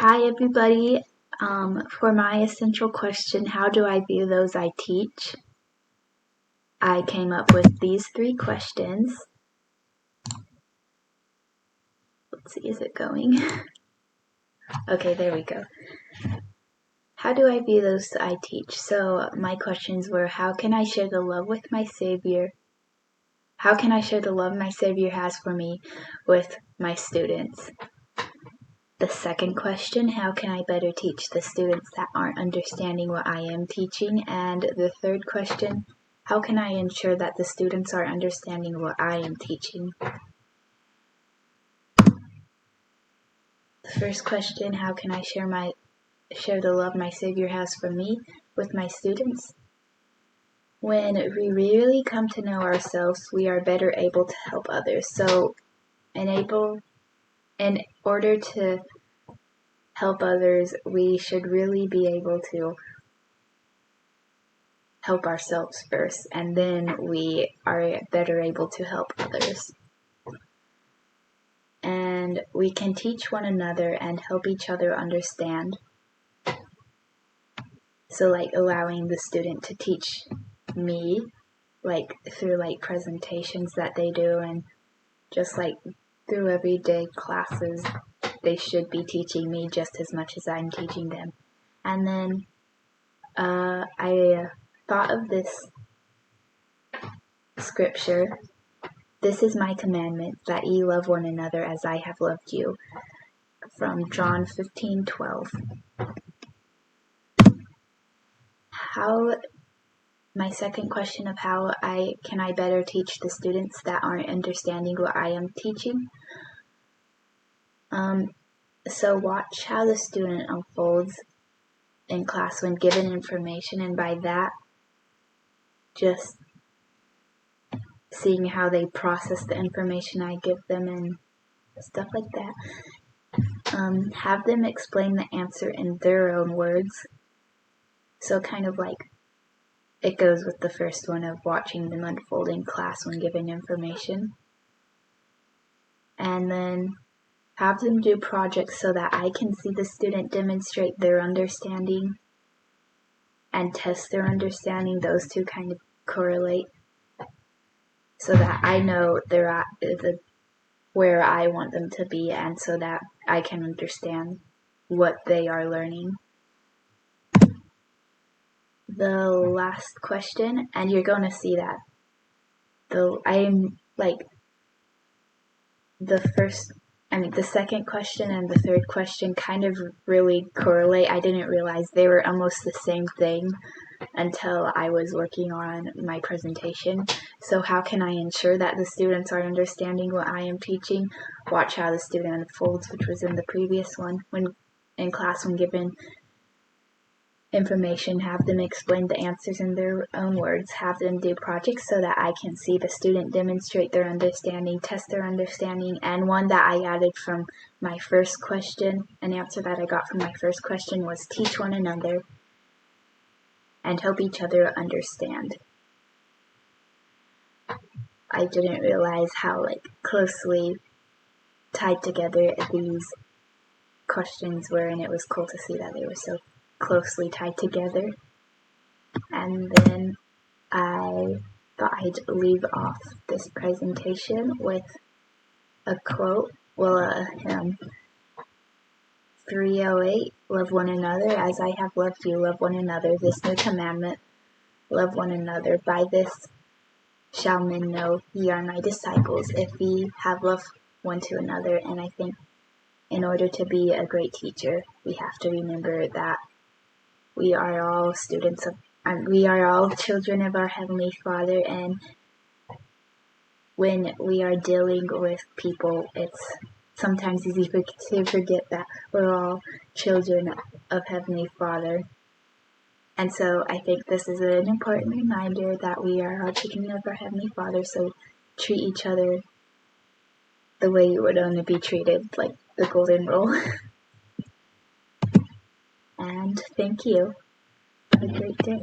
Hi everybody. For my essential question, how do I view those I teach? I came up with these 3 questions. Let's see, is it going? Okay, there we go. How do I view those I teach? So my questions were, how can I share the love with my Savior? How can I share the love my Savior has for me with my students? The second question, how can I better teach the students that aren't understanding what I am teaching? And the third question, how can I ensure that the students are understanding what I am teaching? The first question, how can I share the love my Savior has for me with my students? When we really come to know ourselves, we are better able to help others. So in order to help others, we should really be able to help ourselves first, and then we are better able to help others. And we can teach one another and help each other understand. So like allowing the student to teach me, like through like presentations that they do, and just like through everyday classes, they should be teaching me just as much as I'm teaching them. And then I thought of this scripture. This is my commandment, that ye love one another as I have loved you. From John 15:12. My second question of how can I better teach the students that aren't understanding what I am teaching? So watch how the student unfolds in class when given information, and by that, just seeing how they process the information I give them and stuff like that. Have them explain the answer in their own words. So kind of like it goes with the first one of watching them unfold in class when given information. And then have them do projects so that I can see the student demonstrate their understanding and test their understanding. Those two kind of correlate, so that I know they're at where I want them to be, and so that I can understand what they are learning. The last question, and you're going to see that the second question and the third question kind of really correlate. I didn't realize they were almost the same thing until I was working on my presentation. So how can I ensure that the students are understanding what I am teaching? Watch how the student unfolds, which was in the previous one. When in class, when given information, have them explain the answers in their own words. Have them do projects so that I can see the student demonstrate their understanding, test their understanding. And one that I added from my first question, an answer that I got from my first question, was teach one another and help each other understand. I didn't realize how closely tied together these questions were, and it was cool to see that they were so closely tied together. And then I thought I'd leave off this presentation with a quote, a hymn. 308, love one another as I have loved you, love one another. This new commandment, love one another. By this shall men know ye are my disciples, if ye have love one to another. And I think in order to be a great teacher, we have to remember that we are all we are all children of our Heavenly Father, and when we are dealing with people, it's sometimes easy to forget that we're all children of Heavenly Father. And so I think this is an important reminder that we are all children of our Heavenly Father, so treat each other the way you would only be treated, like the golden rule. And thank you. Have a great day.